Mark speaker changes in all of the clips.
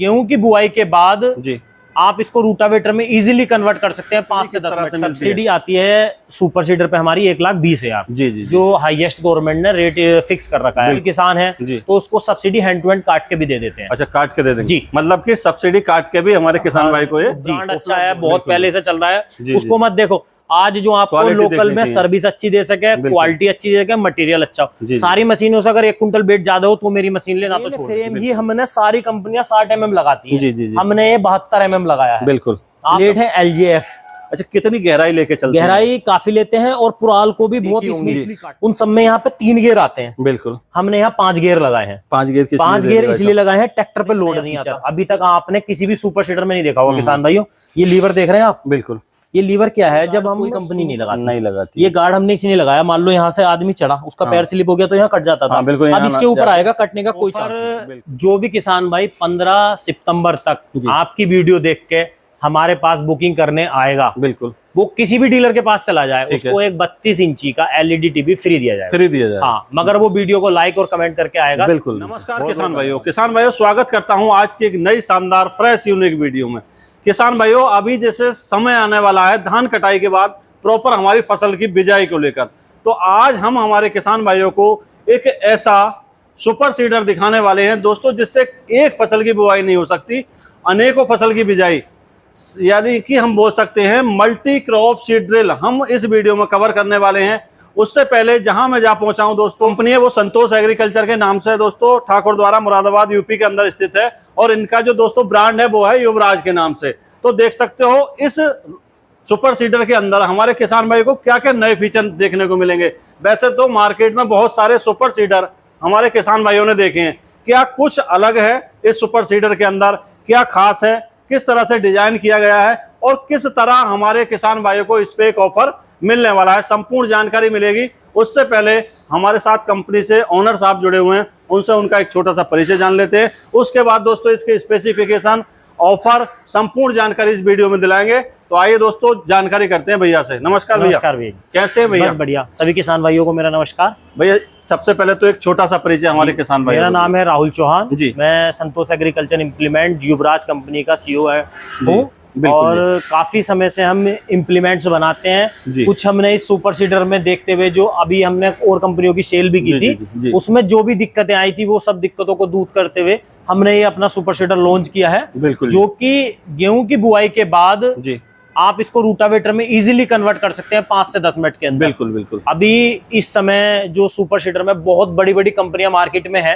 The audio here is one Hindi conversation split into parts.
Speaker 1: गेहूं की बुआई के बाद
Speaker 2: जी
Speaker 1: आप इसको रूटावेटर में इजीली कन्वर्ट कर सकते हैं। 5 से 10 मिनट सब्सिडी आती है सुपर सीडर पे हमारी 1,20,000
Speaker 2: जी जी,
Speaker 1: जो हाईएस्ट गवर्नमेंट ने रेट फिक्स कर रखा है। किसान है तो उसको सब्सिडी हैंड टू हैंड काट के भी दे देते हैं।
Speaker 2: अच्छा, काट के दे देंगे
Speaker 1: जी,
Speaker 2: मतलब कि सब्सिडी काट के भी हमारे किसान भाई को ये
Speaker 1: ब्रांड अच्छा है, बहुत पहले से चल रहा है। उसको मत देखो, आज जो आपको लोकल में सर्विस अच्छी दे सके, क्वालिटी अच्छी दे सके, मटेरियल अच्छा हो। सारी मशीनों से अगर 1 कुंटल वेट ज्यादा हो तो मेरी मशीन लेना तो छोड़। फ्रेम ही हमने सारी कंपनियां 60 mm लगाती है, हमने ये 72 mm लगाया है।
Speaker 2: बिल्कुल।
Speaker 1: प्लेट है LJF।
Speaker 2: अच्छा, कितनी गहराई लेके चलते हैं?
Speaker 1: गहराई काफी लेते हैं और पुराल को भी बहुत स्मूथली। उन सब में यहाँ पे 3 गेयर आते हैं।
Speaker 2: बिल्कुल।
Speaker 1: हमने यहाँ 5 गेयर लगाए हैं।
Speaker 2: 5
Speaker 1: गेयर इसलिए लगाए हैं, ट्रैक्टर पे लोड नहीं आता। अभी तक आपने किसी भी सुपर सीडर में नहीं देखा होगा किसान भाइयों। ये लीवर देख रहे हैं आप?
Speaker 2: बिल्कुल।
Speaker 1: ये लीवर क्या है, जब हम कोई कंपनी नहीं लगाती, ये गार्ड हमने इसलिए लगाया। मान लो यहाँ से आदमी चढ़ा, उसका पैर स्लिप हो गया तो यहाँ कट जाता था। अब इसके ऊपर आएगा, कटने का कोई चांस नहीं। जो भी किसान भाई 15 सितंबर तक आपकी वीडियो देख के हमारे पास बुकिंग करने आएगा,
Speaker 2: बिल्कुल,
Speaker 1: वो किसी भी डीलर के पास चला जाए, उसको एक 32 इंची का LED टीवी फ्री दिया जाएगा। हाँ, मगर वो वीडियो को लाइक और कमेंट करके आएगा।
Speaker 2: बिल्कुल। नमस्कार किसान भाइयों, स्वागत करता हूँ आज की एक नई शानदार फ्रेश यूनिक वीडियो में। किसान भाइयों, अभी जैसे समय आने वाला है धान कटाई के बाद प्रॉपर हमारी फसल की बिजाई को लेकर, तो आज हम हमारे किसान भाइयों को एक ऐसा सुपर सीडर दिखाने वाले हैं दोस्तों, जिससे एक फसल की बुआई नहीं हो सकती, अनेकों फसल की बिजाई, यानी कि हम बोल सकते हैं मल्टी क्रॉप सीड ड्रिल हम इस वीडियो में कवर करने वाले हैं। उससे पहले जहां मैं जा पहुंचा हूं दोस्तों, कंपनी है वो संतोष एग्रीकल्चर के नाम से दोस्तों, ठाकुर द्वारा, मुरादाबाद यूपी के अंदर स्थित है। और इनका जो दोस्तों ब्रांड है वो है युवराज के नाम से। तो देख सकते हो इस सुपर सीडर के अंदर हमारे किसान भाई को क्या क्या नए फीचर देखने को मिलेंगे। वैसे तो मार्केट में बहुत सारे सुपर सीडर हमारे किसान भाइयों ने देखे हैं, क्या कुछ अलग है इस सुपर सीडर के अंदर, क्या खास है, किस तरह से डिजाइन किया गया है और किस तरह हमारे किसान भाइयों को इस पे एक ऑफर मिलने वाला है, संपूर्ण जानकारी मिलेगी। उससे पहले हमारे साथ कंपनी से ओनर साहब जुड़े हुए हैं, उनसे उनका एक छोटा सा परिचय जान लेते हैं। उसके बाद दोस्तों इसके स्पेसिफिकेशन, ऑफर, संपूर्ण जानकारी इस वीडियो में दिलाएंगे। तो आइए दोस्तों जानकारी करते हैं भैया से। नमस्कार भैया।
Speaker 1: नमस्कार भैया,
Speaker 2: कैसे हैं भैया?
Speaker 1: बस बढ़िया। सभी किसान भाइयों को मेरा नमस्कार।
Speaker 2: भैया सबसे पहले तो एक छोटा सा परिचय हमारे किसान भाइयों।
Speaker 1: मेरा नाम है राहुल चौहान
Speaker 2: जी,
Speaker 1: मैं संतोष एग्रीकल्चर इम्प्लीमेंट युवराज कंपनी का CEO हूँ। और काफी समय से हम इम्प्लीमेंट्स बनाते हैं। कुछ हमने इस सुपर सीडर में देखते हुए जो अभी हमने और कंपनियों की सेल भी की थी, उसमें जो भी दिक्कतें आई थी वो सब दिक्कतों को दूर करते हुए हमने ये अपना सुपर सीडर लॉन्च किया है, जो कि गेहूं की बुआई के बाद आप इसको रूटावेटर में इजीली कन्वर्ट कर सकते हैं 5 से 10 मिनट के अंदर।
Speaker 2: बिल्कुल।
Speaker 1: अभी इस समय जो सुपर सीडर में बहुत बड़ी बड़ी कंपनियां मार्केट में है,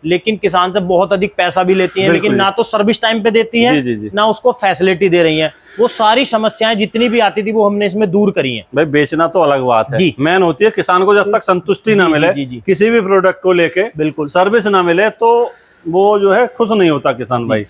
Speaker 1: लेकिन किसान से बहुत अधिक पैसा भी लेती हैं, लेकिन ना तो सर्विस टाइम पे देती हैं, ना उसको फैसिलिटी दे रही हैं। वो सारी समस्याएं जितनी भी आती थी वो हमने इसमें दूर करी हैं।
Speaker 2: भाई बेचना तो अलग बात है, मेन होती है किसान को जब तक संतुष्टि ना मिले किसी भी प्रोडक्ट को लेके, बिल्कुल सर्विस ना मिले तो वो जो है खुश नहीं होता किसान भाई।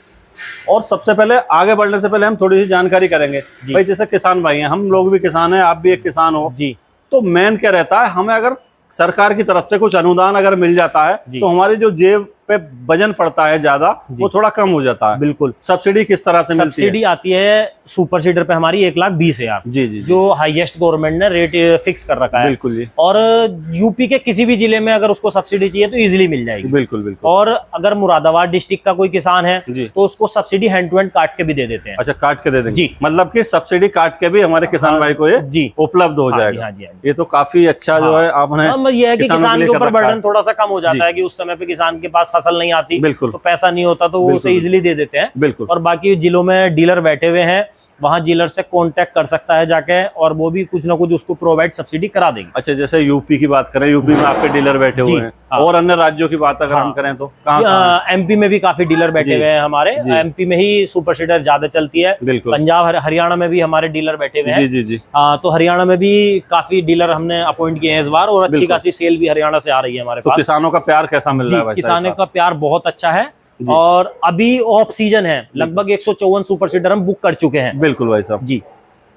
Speaker 2: और सबसे पहले आगे बढ़ने से पहले हम थोड़ी सी जानकारी करेंगे भाई, जैसे किसान भाई हैं, हम लोग भी किसान हैं, आप भी एक किसान हो जी, तो मेन क्या रहता है, हमें अगर सरकार की तरफ से कुछ अनुदान अगर मिल जाता है तो हमारी जो जेब पे वजन पड़ता है ज्यादा, वो थोड़ा कम हो जाता है। बिल्कुल। सब्सिडी किस तरह से मिलती है?
Speaker 1: सब्सिडी आती है सुपर सीडर पे हमारी 1,20,000
Speaker 2: जी,
Speaker 1: जो हाईएस्ट गवर्नमेंट ने रेट फिक्स कर रखा है।
Speaker 2: बिल्कुल जी।
Speaker 1: और यूपी के किसी भी जिले में अगर उसको सब्सिडी चाहिए तो इजीली मिल जाएगी।
Speaker 2: बिल्कुल।
Speaker 1: और अगर मुरादाबाद डिस्ट्रिक्ट का कोई किसान है तो उसको सब्सिडी हैंड टू हैंड काट के भी दे देते हैं।
Speaker 2: अच्छा, काट के दे देंगे जी, मतलब कि सब्सिडी काट के भी हमारे किसान भाई को ये उपलब्ध हो जाएगा। ये तो काफी अच्छा जो है आपने,
Speaker 1: ये है कि किसान के ऊपर बर्डन थोड़ा सा कम हो जाता है कि उस समय पे किसान के पास फसल नहीं आती तो पैसा नहीं होता तो वो उसे इजीली दे देते हैं।
Speaker 2: बिल्कुल।
Speaker 1: और बाकी जिलों में डीलर बैठे हुए हैं, वहाँ डीलर से कांटेक्ट कर सकता है जाके, और वो भी कुछ ना कुछ उसको प्रोवाइड सब्सिडी करा देंगे।
Speaker 2: अच्छा, जैसे यूपी की बात करें, यूपी में आपके डीलर बैठे हुए हैं, और अन्य राज्यों की बात अगर हम करें तो कहाँ?
Speaker 1: MP में भी काफी डीलर बैठे हुए हैं हमारे। MP में ही सुपर सीडर ज्यादा चलती है। पंजाब हरियाणा में भी हमारे डीलर बैठे हुए हैं।
Speaker 2: जी।
Speaker 1: तो हरियाणा में भी काफी डीलर हमने अपॉइंट किए हैं इस बार, और अच्छी खासी सेल भी हरियाणा से आ रही है हमारे पास।
Speaker 2: किसानों का प्यार कैसा मिल रहा है?
Speaker 1: किसानों का प्यार बहुत अच्छा है, और अभी ऑफ सीजन है, लगभग 154 सुपर सीडर हम बुक कर चुके हैं।
Speaker 2: बिल्कुल भाई साहब
Speaker 1: जी।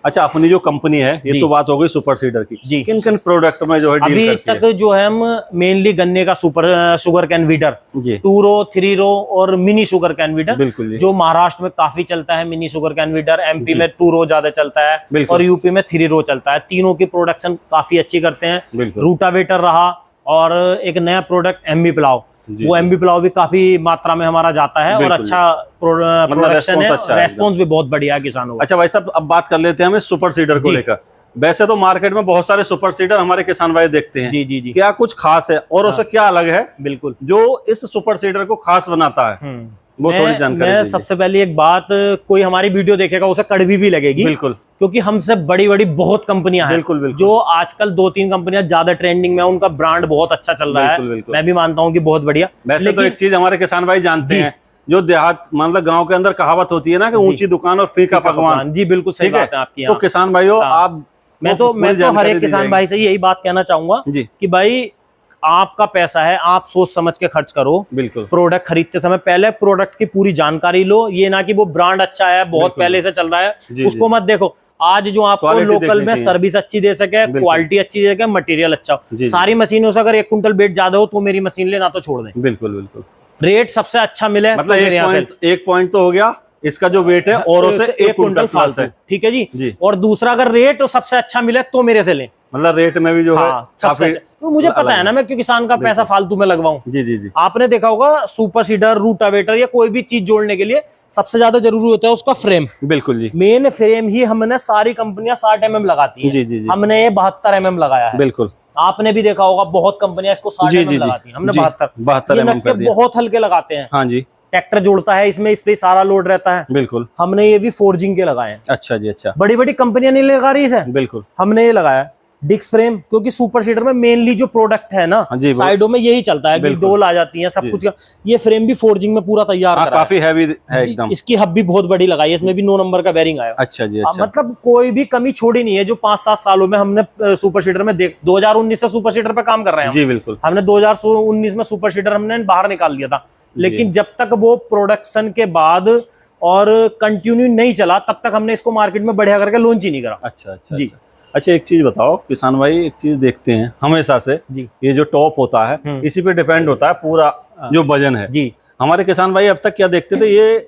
Speaker 2: अच्छा, अपनी जो कंपनी है, ये तो बात हो गई सुपर सीडर की जी, किन किन प्रोडक्ट में जो है
Speaker 1: अभी तक जो है हम मेनली गन्ने का शुगर कैन वीडर 2 रो 3 रो और मिनी शुगर कैन वीडर,
Speaker 2: बिल्कुल
Speaker 1: जो महाराष्ट्र में काफी चलता है mini sugar cane weeder, MP में 2 रो ज्यादा चलता है और यूपी में 3 रो चलता है। तीनों की प्रोडक्शन काफी अच्छी करते हैं। रूटावेटर रहा, और एक नया प्रोडक्ट MB प्लाव, वो MB प्लाव भी काफी मात्रा में हमारा जाता है और अच्छा प्रोडक्शन है, रेस्पॉन्स भी बहुत बढ़िया है किसानों का।
Speaker 2: अच्छा भाई साहब, अब बात कर लेते हैं हमें सुपर सीडर को लेकर। वैसे तो मार्केट में बहुत सारे सुपर सीडर हमारे किसान भाई देखते हैं,
Speaker 1: जी जी जी,
Speaker 2: क्या कुछ खास है और उससे क्या अलग है
Speaker 1: बिल्कुल
Speaker 2: जो इस सुपर सीडर को खास बनाता है, वो थोड़ी जानकारी
Speaker 1: मैं सबसे पहले एक बात, कोई हमारी वीडियो देखेगा उसे कड़वी भी लगेगी,
Speaker 2: बिल्कुल,
Speaker 1: क्योंकि हमसे बड़ी बड़ी बहुत कंपनियां हैं,
Speaker 2: बिल्कुल बिल्कुल,
Speaker 1: जो आजकल 2-3 कंपनियां ज्यादा ट्रेंडिंग में, उनका ब्रांड बहुत अच्छा चल रहा है, मैं भी मानता हूँ कि बहुत बढ़िया।
Speaker 2: वैसे तो एक चीज हमारे किसान भाई जानते हैं, जो देहात मतलब गांव के अंदर कहावत होती है ना कि ऊंची दुकान और फीका पकवान,
Speaker 1: जी बिल्कुल सही बात है आपकी।
Speaker 2: तो किसान भाइयों आप,
Speaker 1: मैं तो हर एक किसान भाई से यही बात कहना चाहूंगा कि भाई आपका पैसा है, आप सोच समझ के खर्च करो।
Speaker 2: बिल्कुल,
Speaker 1: प्रोडक्ट खरीदते समय पहले प्रोडक्ट की पूरी जानकारी लो, ये ना कि वो ब्रांड अच्छा है, बहुत पहले से चल रहा है, उसको मत देखो। आज जो आपको लोकल में सर्विस अच्छी दे सके, क्वालिटी अच्छी दे सके, मटेरियल अच्छा हो, सारी मशीनों से अगर 1 कुंटल वेट ज्यादा हो तो मेरी मशीन लेना तो छोड़ दें।
Speaker 2: बिल्कुल बिल्कुल,
Speaker 1: रेट सबसे अच्छा मिले,
Speaker 2: मतलब एक पॉइंट तो हो गया इसका जो वेट है और उसे 1 कुंटल फालतू,
Speaker 1: ठीक है जी। और दूसरा, अगर रेट सबसे अच्छा मिले तो मेरे से लें,
Speaker 2: मतलब रेट में भी जो है
Speaker 1: सबसे अच्छा। तो मुझे पता है ना, मैं क्यों किसान का पैसा फालतू में लगवाऊं।
Speaker 2: जी जी जी,
Speaker 1: आपने देखा होगा सुपर सीडर, रूटावेटर या कोई भी चीज जोड़ने के लिए सबसे ज्यादा जरूरी होता है उसका फ्रेम।
Speaker 2: बिल्कुल जी,
Speaker 1: मेन फ्रेम ही हमने, सारी कंपनियां 60 mm लगाती है,
Speaker 2: जी जी जी,
Speaker 1: हमने ये 72 mm लगाया है।
Speaker 2: बिल्कुल,
Speaker 1: आपने भी देखा होगा बहुत कंपनियां इसको 60 mm लगाती है, हमने 72 mm बहुत हल्के लगाते हैं।
Speaker 2: हाँ जी,
Speaker 1: ट्रैक्टर जोड़ता है इसमें, इस पे सारा लोड रहता है।
Speaker 2: बिल्कुल,
Speaker 1: हमने ये भी फोर्जिंग के लगाए हैं।
Speaker 2: अच्छा जी, अच्छा,
Speaker 1: बड़ी बड़ी कंपनियां नहीं लगा रही है,
Speaker 2: बिल्कुल,
Speaker 1: हमने ये लगाया डिस्क फ्रेम, क्योंकि सुपर सीडर में मेनली जो प्रोडक्ट है ना, साइडों में यही चलता है कि डोल आ जाती है सब कुछ का। ये फ्रेम भी फोर्जिंग में पूरा तैयार करा है,
Speaker 2: काफी हैवी है एकदम।
Speaker 1: इसकी हब भी बहुत बड़ी लगाई है, इसमें भी 9 नंबर का बेरिंग आया।
Speaker 2: अच्छा जी, अच्छा,
Speaker 1: मतलब कोई भी कमी छोड़ी नहीं है। जो 5-7 सालों में हमने सुपर सीडर में 2019 से सुपर सीडर पे काम कर रहे हैं
Speaker 2: जी, बिल्कुल,
Speaker 1: हमने 2019 में सुपर सीडर हमने बाहर निकाल दिया था, लेकिन जब तक वो प्रोडक्शन के बाद और कंटिन्यू नहीं चला तब तक हमने इसको मार्केट में बढ़िया करके लॉन्च ही नहीं करा।
Speaker 2: अच्छा अच्छा जी। अच्छा, एक चीज बताओ किसान भाई, एक चीज देखते हैं हमेशा से जी, ये जो टॉप होता है इसी पे डिपेंड होता है पूरा जो वजन है जी। हमारे किसान भाई अब तक क्या देखते थे, ये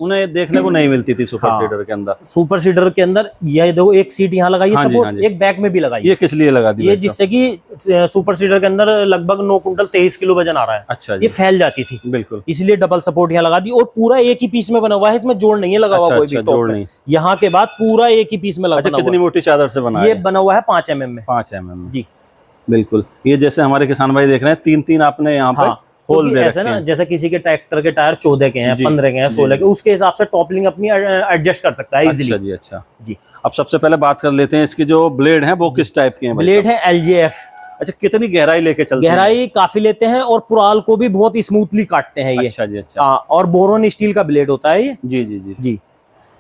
Speaker 2: उन्हें देखने को नहीं मिलती थी सुपर सीडर के अंदर।
Speaker 1: सुपर सीडर के अंदर ये देखो, एक सीट यहाँ लगाई है, सपोर्ट एक बैक में भी लगाई है।
Speaker 2: ये किस लिए लगा दी?
Speaker 1: ये जिससे कि सुपर सीडर के अंदर लगभग 9 कुंटल 23 किलो वजन आ रहा है। अच्छा, ये फैल जाती थी, बिल्कुल, इसलिए डबल सपोर्ट यहाँ लगा दी। और पूरा एक ही पीस में बना हुआ है, इसमें जोड़ नहीं है लगा हुआ, कोई भी जोड़ नहीं। यहाँ के बाद पूरा एक ही पीस में लगा।
Speaker 2: कितनी मोटी चादर से बना?
Speaker 1: ये बना हुआ है 5 mm में।
Speaker 2: 5 mm
Speaker 1: जी,
Speaker 2: बिल्कुल। ये जैसे हमारे किसान भाई देख रहे हैं, 3-3 आपने यहाँ पे होल दे
Speaker 1: ऐसे ना, जैसे किसी के ट्रैक्टर के टायर 14 के हैं, 15 के हैं, 16 के, उसके हिसाब से टॉपलिंग अपनी एडजस्ट कर सकता है इजीली।
Speaker 2: अच्छा जी, अच्छा जी। अब सबसे पहले बात कर लेते हैं इसकी जो ब्लेड है वो किस टाइप के हैं?
Speaker 1: ब्लेड है LJF।
Speaker 2: अच्छा, कितनी गहराई लेके चलते हैं?
Speaker 1: गहराई काफी लेते हैं और पुराल को भी बहुत स्मूथली काटते हैं ये।
Speaker 2: अच्छा जी, अच्छा।
Speaker 1: और बोरोन स्टील का ब्लेड होता है ये। जी जी जी जी।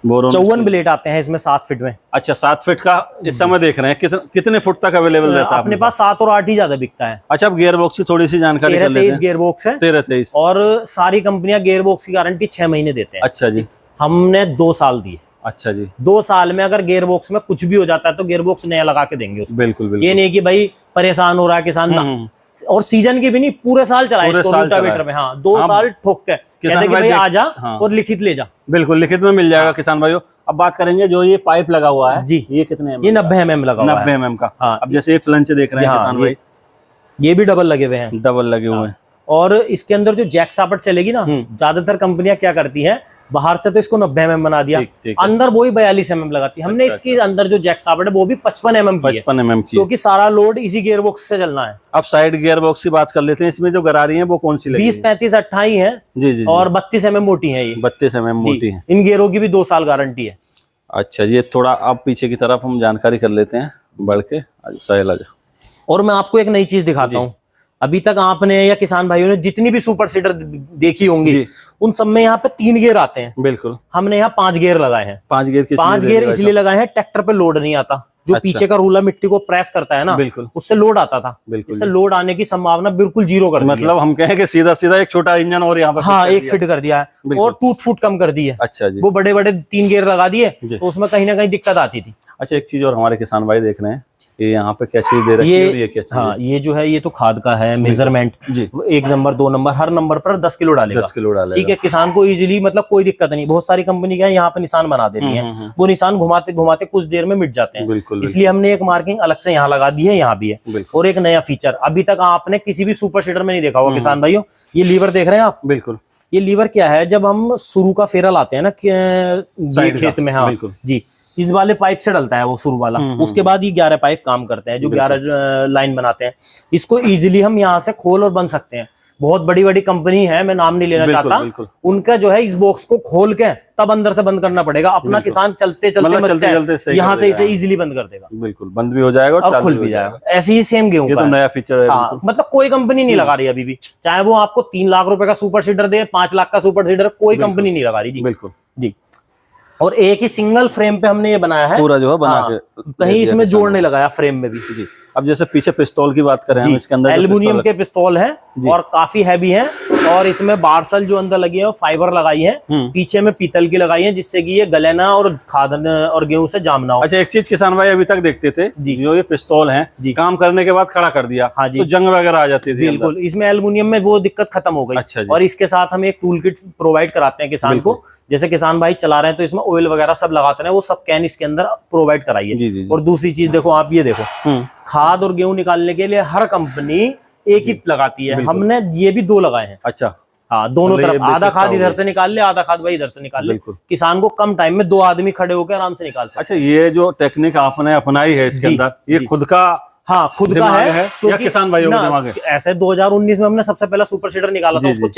Speaker 1: 54 ब्लेड आते हैं इसमें 7 फीट में।
Speaker 2: अच्छा, 7 फीट का इस समय देख रहे हैं। कितने फुट तक अवेलेबल रहता है?
Speaker 1: अपने पास 7 और 8 ही ज्यादा बिकता है।
Speaker 2: अच्छा, अब गियर बॉक्स की थोड़ी सी जानकारी कर लेते हैं।
Speaker 1: 13-23 गियर बॉक्स है।
Speaker 2: 13-23।
Speaker 1: और सारी कंपनियां गियर बॉक्स की गारंटी 6 महीने देते हैं।
Speaker 2: अच्छा जी,
Speaker 1: हमने 2 साल दी है।
Speaker 2: अच्छा जी,
Speaker 1: 2 साल में अगर गियर बॉक्स में कुछ भी हो जाता है तो गियर बॉक्स नया लगा के देंगे उसको।
Speaker 2: बिल्कुल बिल्कुल।
Speaker 1: ये नहीं कि भाई परेशान हो रहा है किसान ना, और सीजन की भी नहीं, पूरे साल चला इसको रोटावेटर में। हाँ, 2 साल ठोक के कहते कि भाई आ जा और लिखित ले जा।
Speaker 2: बिल्कुल, लिखित में मिल जाएगा किसान भाइयों। अब बात करेंगे जो ये पाइप लगा हुआ है जी, ये कितने
Speaker 1: ये 90 mm लगा हुआ है।
Speaker 2: 90 mm का। हाँ, अब जैसे ये फ्लंच देख रहे हैं किसान भाई,
Speaker 1: ये भी डबल लगे हुए हैं।
Speaker 2: डबल लगे हुए हैं।
Speaker 1: और इसके अंदर जो जैक सापट चलेगी ना, ज्यादातर कंपनियां क्या करती हैं, बाहर से तो इसको 90 mm बना दिया, अंदर वो ही 42 mm लगाती है। हमने इसके अंदर जो जैक सापट है वो भी 55 mm की है,
Speaker 2: 55 mm की,
Speaker 1: क्योंकि सारा लोड इसी गियर बॉक्स से चलना है।
Speaker 2: अब साइड गियर बॉक्स की बात कर लेते हैं। इसमें जो गरारी है वो कौन सी लगी?
Speaker 1: 20, 35, 28 है जी जी, और 32 mm मोटी है ये।
Speaker 2: 32 mm मोटी है।
Speaker 1: इन गियरों की भी 2 साल गारंटी है।
Speaker 2: अच्छा, ये थोड़ा अब पीछे की तरफ हम जानकारी कर लेते हैं बढ़ के।
Speaker 1: और मैं आपको एक नई चीज दिखाता हूँ। अभी तक आपने या किसान भाइयों ने जितनी भी सुपर सीडर देखी होंगी, उन सब में यहाँ पे 3 गियर आते हैं। बिल्कुल, हमने यहाँ 5 गियर लगाए हैं। 5 गियर इसलिए लगाए हैं, ट्रैक्टर पे लोड नहीं आता। जो पीछे का रूला मिट्टी को प्रेस करता है ना, बिल्कुल, उससे लोड आता था। इससे लोड आने की संभावना बिल्कुल 0 कर दी।
Speaker 2: मतलब हम कहें कि सीधा सीधा एक छोटा इंजन और यहाँ पे
Speaker 1: एक फिट कर दिया है और टूट फूट कम कर दी है। अच्छा जी, वो बड़े बड़े 3 गियर लगा दिए तो उसमें कहीं ना कहीं दिक्कत आती थी।
Speaker 2: अच्छा, एक चीज और हमारे किसान भाई देख रहे हैं, ये यहाँ पे क्या चीज दे रखी है और ये क्या चीज
Speaker 1: हाँ, ये जो है ये तो खाद का है मेजरमेंट जी। 1 नंबर 2 नंबर हर नंबर पर 10 किलो डालेगा।
Speaker 2: 10 किलो डालेगा,
Speaker 1: ठीक है। किसान को इजीली मतलब कोई दिक्कत नहीं। बहुत सारी कंपनी क्या है यहाँ पे निशान बना देती है, वो निशान घुमाते घुमाते कुछ देर में मिट जाते हैं। इसलिए हमने एक मार्किंग अलग से यहाँ लगा दी है, यहाँ भी है। और एक नया फीचर अभी तक आपने किसी भी सुपर सीडर में नहीं देखा होगा किसान भाइयों, ये लीवर देख रहे हैं आप।
Speaker 2: बिल्कुल।
Speaker 1: ये लीवर क्या है, जब हम शुरू का फेरा लाते हैं ना खेत में, हाँ जी, इस वाले पाइप से डलता है वो शुरू वाला, उसके बाद ये 11 पाइप काम करते हैं जो 11 लाइन बनाते हैं। इसको इजीली हम यहाँ से खोल और बंद सकते हैं। बहुत बड़ी बड़ी कंपनी है, मैं नाम नहीं लेना चाहता, उनका जो है इस बॉक्स को खोल के तब अंदर से बंद करना पड़ेगा। अपना किसान चलते चलते यहाँ से इसे इजीली बंद कर देगा।
Speaker 2: बिल्कुल, बंद भी हो जाएगा और
Speaker 1: खुल भी जाएगा। ऐसे ही सेम गेहूं का
Speaker 2: नया फीचर है।
Speaker 1: हाँ, मतलब कोई कंपनी नहीं लगा रही अभी भी, चाहे वो आपको 3 लाख रुपए का सुपर सीडर दे, 5 लाख का सुपर सीडर, कोई कंपनी नहीं लगा रही जी।
Speaker 2: बिल्कुल जी।
Speaker 1: और एक ही सिंगल फ्रेम पे हमने ये बनाया है पूरा, जो है बना के, कहीं इसमें जोड़ नहीं लगाया फ्रेम में भी जी।
Speaker 2: अब जैसे पीछे पिस्तौल की बात करें हम, इसके अंदर
Speaker 1: एल्युमिनियम के पिस्तौल है और काफी हैवी है, और इसमें बारसल जो अंदर लगी है वो फाइबर लगाई है, पीछे में पीतल की लगाई है, जिससे कि ये गले ना और खादन और गेहूं से जाम ना हो।
Speaker 2: अच्छा, एक चीज किसान भाई अभी तक देखते थे जी, जो ये पिस्तौल है जी, काम करने के बाद खड़ा कर दिया, हाँ जी, तो जंग वगैरह आ जाती थी।
Speaker 1: बिल्कुल, इसमें एल्युमिनियम में वो दिक्कत खत्म हो गई। अच्छा, और इसके साथ हम एक टूल किट प्रोवाइड कराते हैं किसान को। जैसे किसान भाई चला रहे हैं तो इसमें ऑयल वगैरह सब लगाते हैं, वो सब कैन इसके अंदर प्रोवाइड कराइए। और दूसरी चीज देखो आप, ये देखो खाद और गेहूं निकालने के लिए हर कंपनी एक ही लगाती है, हमने ये भी 2 लगाए हैं।
Speaker 2: अच्छा,
Speaker 1: हाँ, दोनों तरफ, आधा खाद इधर से निकाल ले, आधा खाद भाई इधर से निकाल ले, किसान को कम टाइम में 2 आदमी खड़े होकर आराम से निकाल सकते।
Speaker 2: अच्छा, ये जो टेक्निक आपने अपनाई है इसके अंदर, ये खुद का,
Speaker 1: हाँ खुद का है
Speaker 2: या किसान भाइयों का दिमाग है?
Speaker 1: ऐसे 2019 में हमने सबसे पहला सुपर सीडर निकाला था, उसको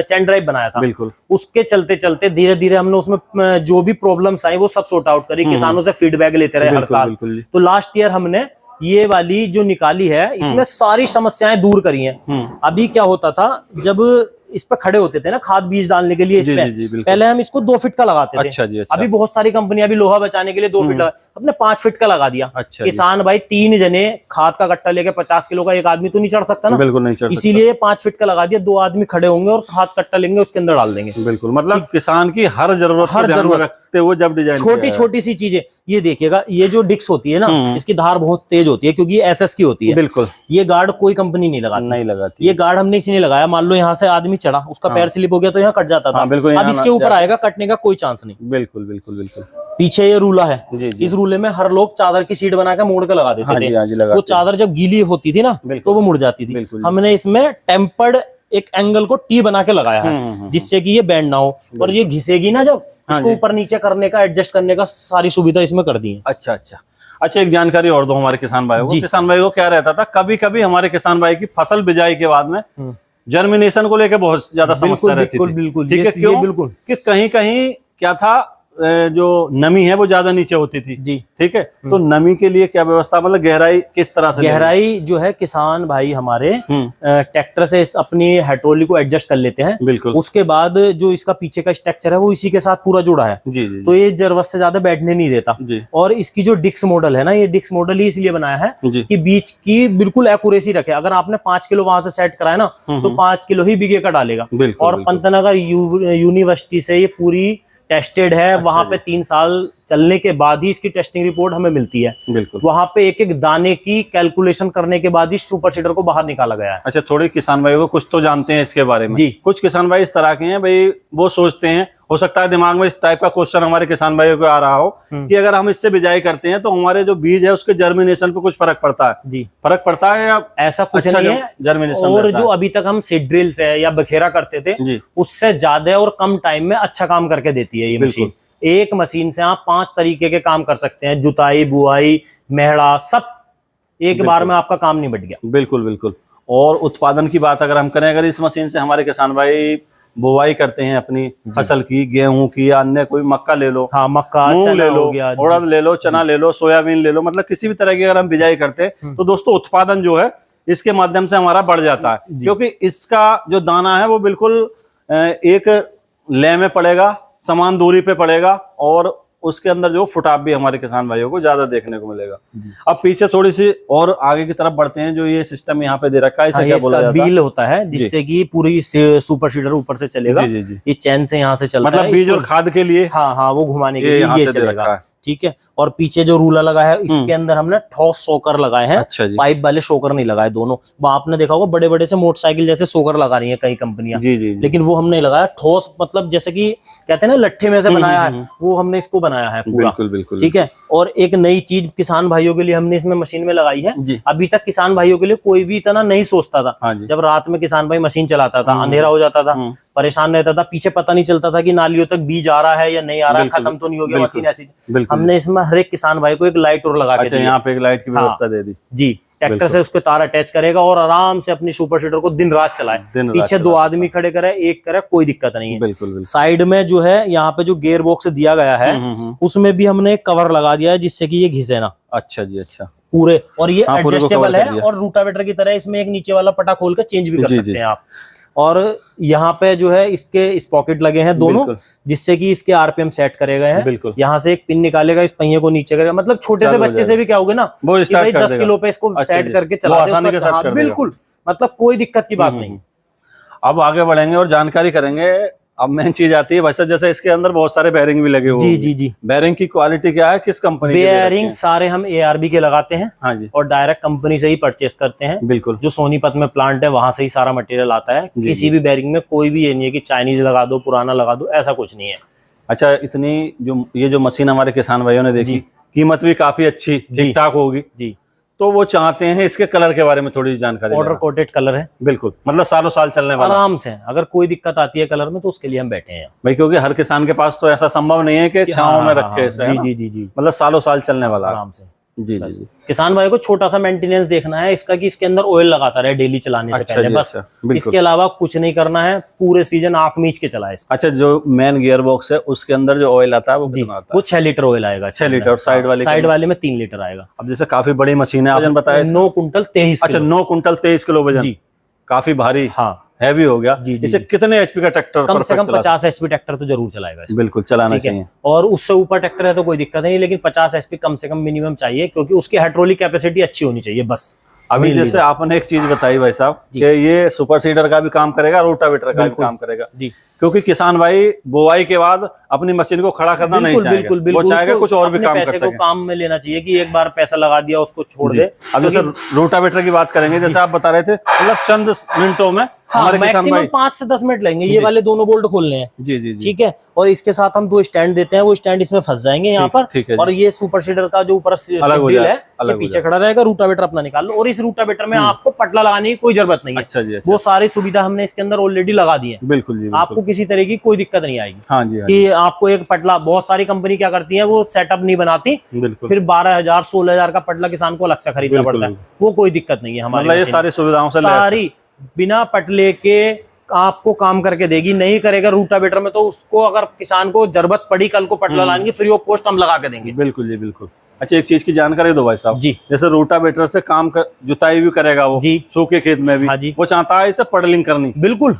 Speaker 1: चैन ड्राइव बनाया था। बिल्कुल। उसके चलते चलते धीरे धीरे हमने उसमें जो भी प्रॉब्लम्स आई वो सब सॉर्ट आउट करी, किसानों से फीडबैक लेते रहे हर साल। तो लास्ट ईयर हमने ये वाली जो निकाली है, इसमें सारी समस्याएं दूर करी हैं। अभी क्या होता था, जब इस पे खड़े होते थे ना खाद बीज डालने के लिए, इस पे पहले हम इसको 2 फीट का लगाते थे। अच्छा जी, अच्छा। अभी बहुत सारी कंपनियां भी लोहा बचाने के लिए 2 फीट अपने 5 फीट का लगा दिया। अच्छा, किसान भाई 3 जने खाद का कट्टा लेके 50 किलो का एक आदमी तो नहीं चढ़ सकता ना, बिल्कुल नहीं चढ़ सकता। इसीलिए 5 फीट का लगा दिया, 2 आदमी खड़े होंगे और खाद कट्टा लेंगे, उसके अंदर डाल देंगे। बिल्कुल, मतलब किसान की हर जरूरत रखते हुए जब डिजाइन, छोटी छोटी सी चीजें। ये देखिएगा, ये जो डिक्स होती है ना, इसकी धार बहुत तेज होती है क्योंकि एसएस की होती है। बिल्कुल, ये गार्ड कोई कंपनी नहीं लगाती। ये गार्ड हमने इसलिए लगाया, मान लो यहाँ से आदमी चढ़ा, उसका पैर स्लिप हो गया तो यहाँ कट जाता था। अब इसके ऊपर आएगा, कटने का कोई चांस नहीं। बिल्कुल बिल्कुल बिल्कुल। पीछे ये रूला है, इस रूले में हर लोग चादर की सीट बना के मोड़ के लगा देते थे। वो चादर जब गीली होती थी ना तो वो मुड़ जाती थी। हमने इसमें टेम्पर्ड एक एंगल को टी बना के लगाया है, जिससे कि ये बैंड ना हो, और ये घिसेगी ना जब, इसको ऊपर नीचे करने का, एडजस्ट करने का सारी सुविधा इसमें कर दी है। अच्छा अच्छा अच्छा, एक जानकारी और दो हमारे किसान भाई को। किसान भाई को क्या रहता था, कभी कभी हमारे किसान भाई की फसल बिजाई के बाद में जर्मिनेशन को लेकर बहुत ज्यादा समस्या रहती थी। बिल्कुल, ठीक है, क्यों? बिल्कुल, कि कहीं कहीं क्या था, जो नमी है वो ज्यादा नीचे होती थी जी, ठीक है। तो नमी के लिए क्या व्यवस्था, मतलब गहराई किस तरह से? गहराई जो है किसान भाई हमारे ट्रैक्टर से अपनी हाइड्रोलिक को एडजस्ट कर लेते हैं। बिल्कुल। उसके बाद जो इसका पीछे का स्ट्रक्चर है वो इसी के साथ पूरा जुड़ा है जी, जी, तो ये जरूरत से ज्यादा बैठने नहीं देता जी। और इसकी जो डिक्स मॉडल है ना, ये डिक्स मॉडल ही इसलिए बनाया है कि बीच की बिल्कुल एक्यूरेसी रखे। अगर आपने 5 किलो वहां से सेट कराया ना तो 5 किलो ही बीघे का डालेगा। और पंतनगर यूनिवर्सिटी से ये पूरी टेस्टेड है। अच्छा, वहां पे 3 साल चलने के बाद ही इसकी टेस्टिंग रिपोर्ट हमें मिलती है। बिल्कुल। वहां पे एक एक दाने की कैलकुलेशन करने के बाद ही सुपर सीडर को बाहर निकाला गया है। अच्छा, थोड़े किसान भाई को कुछ तो जानते हैं इसके बारे में जी। कुछ किसान भाई इस तरह के हैं भाई, वो सोचते हैं, हो सकता है दिमाग में इस टाइप का क्वेश्चन हमारे किसान भाइयों को आ रहा हो कि अगर हम इससे बिजाई करते हैं तो हमारे जो बीज है उसके जर्मिनेशन पे कुछ फर्क पड़ता है जी? फर्क पड़ता है या ऐसा कुछ नहीं है जर्मिनेशन? और जो अभी तक हम सीड ड्रिल से या बखेरा करते थे उससे ज्यादा और कम टाइम में अच्छा काम करके देती है ये मशीन। एक मशीन से आप 5 तरीके के काम कर सकते हैं, जुताई, बुआई, मेहड़ा, सब एक बार में आपका काम नहीं बट गया। बिल्कुल बिल्कुल। और उत्पादन की बात अगर हम करें, अगर इस मशीन से हमारे किसान भाई बुआई करते हैं अपनी फसल की, गेहूं की या अन्य कोई मक्का ले लो, हाँ मक्का, चना ले लो, उड़द ले लो, चना ले लो, सोयाबीन ले लो, मतलब किसी भी तरह की अगर हम बिजाई करते हैं तो दोस्तों उत्पादन जो है इसके माध्यम से हमारा बढ़ जाता है, क्योंकि इसका जो दाना है वो बिल्कुल एक ले में पड़ेगा, समान दूरी पे पड़ेगा और
Speaker 2: उसके अंदर जो फुटाव भी हमारे किसान भाइयों को ज्यादा देखने को मिलेगा। अब पीछे थोड़ी सी और आगे की तरफ बढ़ते हैं, जो ये सिस्टम यहाँ पे दे रखा है, इसे क्या बोला जाता है?
Speaker 1: बील होता है जिससे कि पूरी सुपर सीडर ऊपर से चलेगा। ये चैन से यहाँ से चलता है,
Speaker 2: मतलब बीज और खाद के लिए।
Speaker 1: हाँ, वो घुमाने के लिए ये चलेगा। ठीक है। और पीछे जो रूला लगा है इसके अंदर हमने ठोस शोकर लगाए हैं।
Speaker 2: अच्छा जी।
Speaker 1: पाइप वाले शोकर नहीं लगाए दोनों। आपने देखा होगा बड़े बड़े से मोटरसाइकिल जैसे शोकर लगा रही है कई कंपनियां। लेकिन वो हमने लगाया ठोस, मतलब जैसे कि कहते हैं ना लट्ठे में से बनाया है, वो हमने इसको बनाया है पूरा।
Speaker 2: बिल्कुल।
Speaker 1: ठीक है। और एक नई चीज किसान भाइयों के लिए हमने इसमें मशीन में लगाई है। अभी तक किसान भाइयों के लिए कोई भी इतना नहीं सोचता था। जब रात में किसान भाई मशीन चलाता था, अंधेरा हो जाता था, परेशान रहता था, पीछे पता नहीं चलता था कि नालियों तक बीज आ रहा है या नहीं आ रहा है, खत्म तो नहीं हो गया मशीन ऐसी। हमने इसमें हर एक किसान भाई को एक लाइट और लगा के
Speaker 2: यहाँ पे एक लाइट की व्यवस्था दे दी जी।
Speaker 1: ट्रैक्टर से उसके तार अटैच करेगा और आराम से अपनी सुपर सीडर को दिन रात चलाए। पीछे 2 आदमी खड़े करे, एक करे, कोई दिक्कत नहीं है।
Speaker 2: बिल्कुल।
Speaker 1: साइड में जो है यहाँ पे जो गियर बॉक्स दिया गया है उसमें भी हमने एक कवर लगा दिया है जिससे कि ये घिसे ना।
Speaker 2: अच्छा जी, अच्छा।
Speaker 1: पूरे, और ये एडजस्टेबल है और रूटावेटर की तरह इसमें एक नीचे वाला पटा खोल कर चेंज भी कर सकते हैं आप। और यहाँ पे जो है इसके स्पॉकेट लगे हैं दोनों, जिससे कि इसके आरपीएम सेट करे गए हैं। यहाँ से एक पिन निकालेगा, इस पहिए को नीचे करेगा। मतलब छोटे से बच्चे से भी क्या होगा ना, वो 10 किलो पे इसको सेट करके चला दे, बिल्कुल, मतलब कोई दिक्कत की बात नहीं।
Speaker 2: अब आगे बढ़ेंगे और जानकारी करेंगे। अब मेन चीज आती है भाई साहब, जैसे इसके अंदर बहुत सारे बेयरिंग भी लगे हुए हैं। जी। बेयरिंग की क्वालिटी क्या है, किस कंपनी की?
Speaker 1: बेयरिंग सारे हम ARB के लगाते हैं। हाँ जी। और डायरेक्ट कंपनी से ही परचेस करते हैं। बिल्कुल। जो सोनीपत में प्लांट है वहां से ही सारा मटेरियल आता है। किसी भी बेयरिंग में कोई भी ये नहीं है कि चाइनीज लगा दो, पुराना लगा दो, ऐसा कुछ नहीं है।
Speaker 2: अच्छा, इतनी जो मशीन हमारे किसान भाइयों ने देखी, कीमत भी काफी अच्छी ठीक ठाक होगी जी। तो वो चाहते हैं इसके कलर के बारे में थोड़ी जानकारी।
Speaker 1: ऑर्डर कोटेड कलर है।
Speaker 2: बिल्कुल, मतलब सालों साल चलने वाला।
Speaker 1: आराम से, अगर कोई दिक्कत आती है कलर में तो उसके लिए हम बैठे हैं
Speaker 2: भाई, क्योंकि हर किसान के पास तो ऐसा संभव नहीं है कि छांव में रखे।
Speaker 1: जी।
Speaker 2: मतलब सालों साल चलने वाला
Speaker 1: आराम से।
Speaker 2: जी।
Speaker 1: किसान भाई को छोटा सा मेंटेनेंस देखना है इसका कि इसके अंदर ऑयल लगाता रहे डेली चलाने से पहले, बस। इसके अलावा कुछ नहीं करना है, पूरे सीजन आंख मीच के चलाए।
Speaker 2: अच्छा, जो मेन गियर बॉक्स है उसके अंदर जो ऑयल आता है वो
Speaker 1: 6 लीटर ऑयल आएगा।
Speaker 2: 6 लीटर। साइड
Speaker 1: वाले में 3 लीटर आएगा।
Speaker 2: अब जैसे काफी बड़ी मशीन है, आपने बताया
Speaker 1: 9 कुंटल 23।
Speaker 2: अच्छा, 9 कुंटल 23 किलो वजन जी, काफी भारी। हाँ, हैवी हो गया जी। इसे कितने HP का ट्रैक्टर?
Speaker 1: कम से कम 50 HP ट्रैक्टर तो जरूर चलाएगा।
Speaker 2: बिल्कुल, चलाना चाहिए।
Speaker 1: और उससे ऊपर ट्रैक्टर है तो कोई दिक्कत नहीं, लेकिन 50 HP कम से कम मिनिमम चाहिए, क्योंकि उसकी हाइड्रोलिक कैपेसिटी अच्छी होनी चाहिए, बस।
Speaker 2: अभी जैसे आपने एक चीज बताई भाई साहब कि ये सुपर सीडर का भी काम करेगा, रोटावेटर का भी काम करेगा जी। क्योंकि किसान भाई बुआई के बाद अपनी मशीन को खड़ा करना नहीं चाहेगा, वो चाहेगा कुछ और भी काम कर सके।
Speaker 1: पैसे को काम में लेना चाहिए कि एक बार पैसा लगा दिया उसको छोड़ दे।
Speaker 2: अब जैसे रोटावेटर की बात करेंगे, जैसे आप बता रहे थे, मतलब चंद मिनटों में हमारे किसान भाई
Speaker 1: 5 से 10 मिनट लगेंगे। ये वाले दोनों बोल्ट खोलने हैं जी। ठीक है। और इसके साथ हम 2 स्टैंड देते हैं, वो स्टैंड इसमें फंस जाएंगे यहाँ पर। और ये सुपर सीडर का जो ऊपर है ये पीछे खड़ा रहेगा, रूटावेटर अपना निकाल लो। और इस रूटावेटर में आपको पटला लगाने की कोई जरूरत नहीं है। अच्छा जी। वो सारी सुविधा हमने इसके अंदर ऑलरेडी लगा दी है।
Speaker 2: बिल्कुल जी।
Speaker 1: आपको किसी तरह की कोई दिक्कत नहीं आएगी।
Speaker 2: हाँ जी।
Speaker 1: कि आपको एक पटला, बहुत सारी कंपनी क्या करती है, वो सेटअप नहीं बनाती, फिर 12,000 16,000 का पटला किसान को अलग से खरीदना पड़ता है। वो कोई दिक्कत नहीं है हमारे।
Speaker 2: ये सारी सुविधाओं से
Speaker 1: सारी बिना पटले के आपको काम करके देगी। नहीं करेगा रूटावेटर में तो उसको, अगर किसान को जरूरत पड़ी कल को पटला लाने की, फ्री ऑफ कॉस्ट हम लगा के देंगे।
Speaker 2: बिल्कुल जी, बिल्कुल। अच्छा, एक चीज की जानकारी दो भाई साहब जी। जैसे रोटावेटर से काम जुताई भी करेगा वो जी, सूखे खेत में भी। हाँ जी। वो चाहता है इसे पडलिंग करनी, बिल्कुल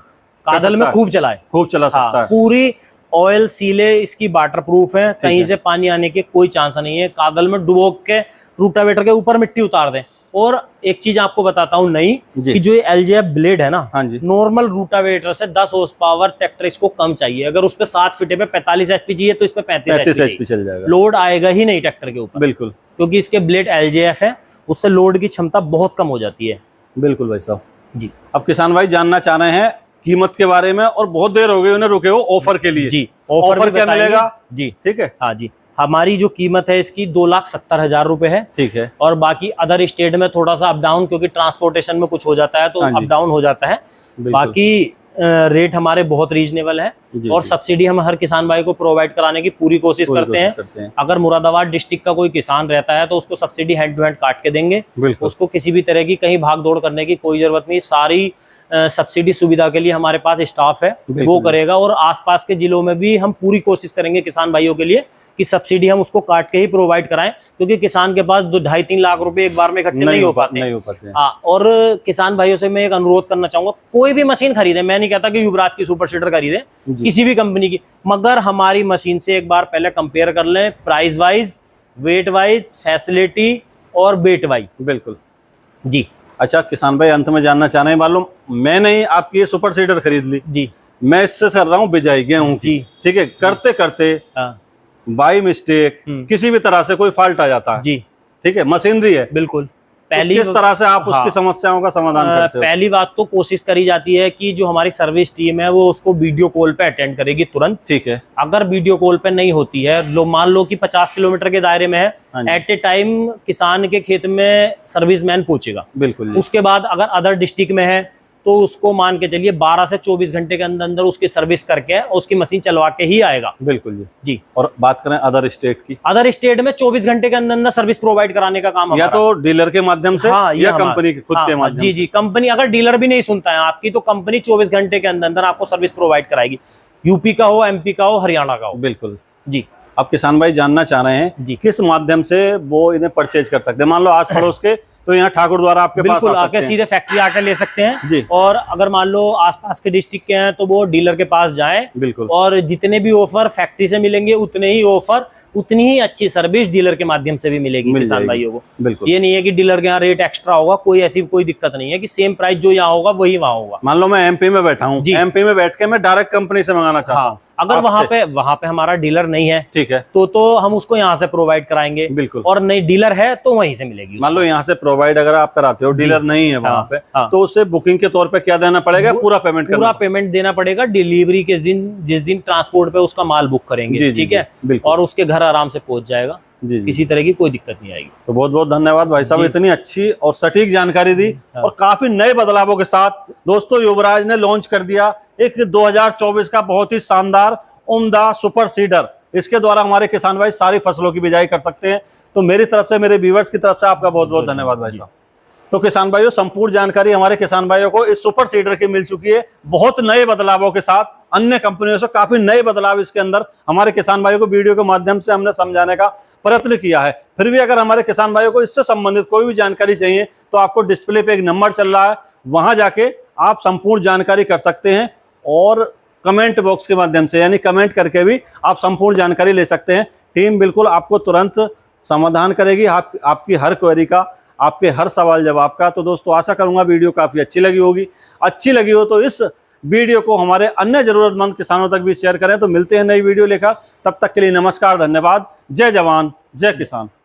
Speaker 1: कादल में खूब चलाए,
Speaker 2: खूब चला सकता है।
Speaker 1: पूरी ऑयल सीले इसकी वाटर प्रूफ है, कहीं से पानी आने के कोई चांस नहीं है। कागल में डुबो के रूटावेटर के ऊपर मिट्टी उतार दें। और एक चीज आपको बताता हूँ नई, कि जो ये LJF ब्लेड है ना, हाँ जी, नॉर्मल रूटावेटर से 10 हॉर्स पावर ट्रैक्टर इसको कम चाहिए। अगर उस पे 7 फीटे पे 45 HP चाहिए तो इस पे 35 HP चल जाएगा। लोड आएगा ही नहीं ट्रैक्टर के ऊपर, बिल्कुल, क्योंकि इसके ब्लेड LJF है, उससे लोड की क्षमता बहुत कम हो जाती है।
Speaker 2: बिल्कुल भाई साहब जी। अब किसान भाई जानना चाह रहे हैं कीमत के बारे में, और बहुत देर हो गई उन्हें रुके हो ऑफर के लिए जी। ऑफर क्या मिलेगा जी? ठीक है। हाँ जी।
Speaker 1: हमारी जो कीमत है इसकी 2,70,000 रुपए है। ठीक है। और बाकी अदर स्टेट में थोड़ा सा अप डाउन, क्योंकि ट्रांसपोर्टेशन में कुछ हो जाता है तो अप डाउन हो जाता है। बाकी रेट हमारे बहुत रीजनेबल है। और सब्सिडी हम हर किसान भाई को प्रोवाइड कराने की पूरी कोशिश करते हैं। अगर मुरादाबाद डिस्ट्रिक्ट का कोई किसान रहता है तो उसको सब्सिडी हैंड टू हैंड काट के देंगे। उसको किसी भी तरह की कहीं भाग दौड़ करने की कोई जरूरत नहीं। सारी सब्सिडी सुविधा के लिए हमारे पास स्टाफ है, वो करेगा। और आसपास के जिलों में भी हम पूरी कोशिश करेंगे किसान भाइयों के लिए कि सब्सिडी हम उसको काट के ही प्रोवाइड कराएं, क्योंकि किसान के पास 2-2.5-3 लाख रुपए एक बार में इकट्ठे नहीं हो पाते। हाँ, और किसान भाइयों से मैं एक अनुरोध करना चाहूंगा, कोई भी मशीन खरीदे, मैं नहीं कहता कि युवराज की सुपर सीडर खरीदे, किसी भी कंपनी की, मगर हमारी मशीन से एक बार पहले कंपेयर कर लें, price wise, wait wise, facility और वेट वाइज।
Speaker 2: बिल्कुल
Speaker 1: जी।
Speaker 2: अच्छा किसान भाई, अंत में जानना चाह रहे हैं, मालूम मैंने ही आपकी ये सुपर सीडर खरीद ली
Speaker 1: जी,
Speaker 2: मैं इससे कर रहा हूँ बिजाई गेहूं की, ठीक है, करते करते बाई मिस्टेक किसी भी तरह से कोई फॉल्ट आ जाता है
Speaker 1: जी,
Speaker 2: ठीक है, मशीनरी है,
Speaker 1: बिल्कुल,
Speaker 2: पहली किस तरह से आप उसकी समस्याओं का समाधान करते हो?
Speaker 1: पहली बात तो कोशिश करी जाती है कि जो हमारी सर्विस टीम है वो उसको वीडियो कॉल पे अटेंड करेगी तुरंत, ठीक है। अगर वीडियो कॉल पे नहीं होती है, मान लो कि 50 किलोमीटर के दायरे में है, एट ए टाइम किसान के खेत में सर्विसमैन पहुंचेगा, बिल्कुल। उसके बाद अगर अदर डिस्ट्रिक्ट में है तो उसको मान के चलिए 12 से 24 घंटे के अंदर अंदर उसकी सर्विस करके उसकी मशीन चलवा के ही आएगा। बिल्कुल जी। और बात करें अदर स्टेट की, अदर स्टेट में 24 घंटे के अंदर अंदर सर्विस प्रोवाइड कराने का काम या तो डीलर के माध्यम से, या कंपनी के खुद के माध्यम से। जी, कंपनी अगर डीलर भी नहीं सुनता है आपकी, तो कंपनी 24 घंटे के अंदर अंदर आपको सर्विस प्रोवाइड कराएगी, यूपी का हो, एमपी का हो, हरियाणा का हो। बिल्कुल जी। अब किसान भाई जानना चाह रहे हैं जी, किस माध्यम से वो इन्हें परचेज कर सकते हैं? मान लो आस पड़ोस के, तो यहाँ ठाकुर द्वारा आपके पास आके सीधे फैक्ट्री आके ले सकते हैं जी। और अगर मान लो आसपास के डिस्ट्रिक्ट के हैं तो वो डीलर के पास जाएं, बिल्कुल। और जितने भी ऑफर फैक्ट्री से मिलेंगे उतने ही ऑफर, उतनी ही अच्छी सर्विस डीलर के माध्यम से भी मिलेगी किसान भाइयों को। बिल्कुल, ये नहीं है कि डीलर के यहाँ रेट एक्स्ट्रा होगा, कोई ऐसी कोई दिक्कत नहीं है कि सेम प्राइस जो यहाँ होगा वही वहाँ होगा। मान लो मैं एमपी में बैठा हूँ, एमपी में बैठ के मैं डायरेक्ट कंपनी से मंगाना चाहता हूँ, अगर वहाँ पे हमारा डीलर नहीं है, ठीक है, तो हम उसको यहाँ से प्रोवाइड कराएंगे, बिल्कुल। और नहीं डीलर है तो वहीं से मिलेगी। मान लो यहाँ से प्रोवाइड अगर आप कराते हो, डीलर नहीं है वहाँ पे, तो उससे बुकिंग के तौर पे क्या देना पड़ेगा? पूरा पेमेंट देना पड़ेगा डिलीवरी के दिन, जिस दिन ट्रांसपोर्ट पे उसका माल बुक करेंगे, ठीक है, और उसके घर आराम से पहुंच जाएगा, किसी तरह की कोई दिक्कत नहीं आएगी। तो बहुत बहुत धन्यवाद भाई साहब, इतनी अच्छी और सटीक जानकारी दी और काफी नए बदलावों के साथ दोस्तों युवराज ने लॉन्च कर दिया एक 2024 का बहुत ही शानदार उम्दा सुपर सीडर। इसके द्वारा हमारे किसान भाई सारी फसलों की बिजाई कर सकते हैं। तो मेरी तरफ से, मेरे व्यूअर्स की तरफ से आपका बहुत बहुत धन्यवाद भाई साहब। तो किसान भाइयों, संपूर्ण जानकारी हमारे किसान भाइयों को इस सुपर सीडर की मिल चुकी है, बहुत नए बदलावों के साथ, अन्य कंपनियों से काफी नए बदलाव इसके अंदर हमारे किसान भाइयों को वीडियो के माध्यम से हमने समझाने का प्रयत्न किया है। फिर भी अगर हमारे किसान भाइयों को इससे संबंधित कोई भी जानकारी चाहिए तो आपको डिस्प्ले पे एक नंबर चल रहा है, वहां जाके आप संपूर्ण जानकारी कर सकते हैं और कमेंट बॉक्स के माध्यम से, यानी कमेंट करके भी आप संपूर्ण जानकारी ले सकते हैं। टीम बिल्कुल आपको तुरंत समाधान करेगी आपकी हर क्वेरी का, आपके हर सवाल जवाब का। तो दोस्तों आशा करूंगा वीडियो काफी अच्छी लगी होगी। अच्छी लगी हो तो इस वीडियो को हमारे अन्य जरूरतमंद किसानों तक भी शेयर करें। तो मिलते हैं नई वीडियो लेकर, तब तक के लिए नमस्कार, धन्यवाद, जय जवान जय किसान।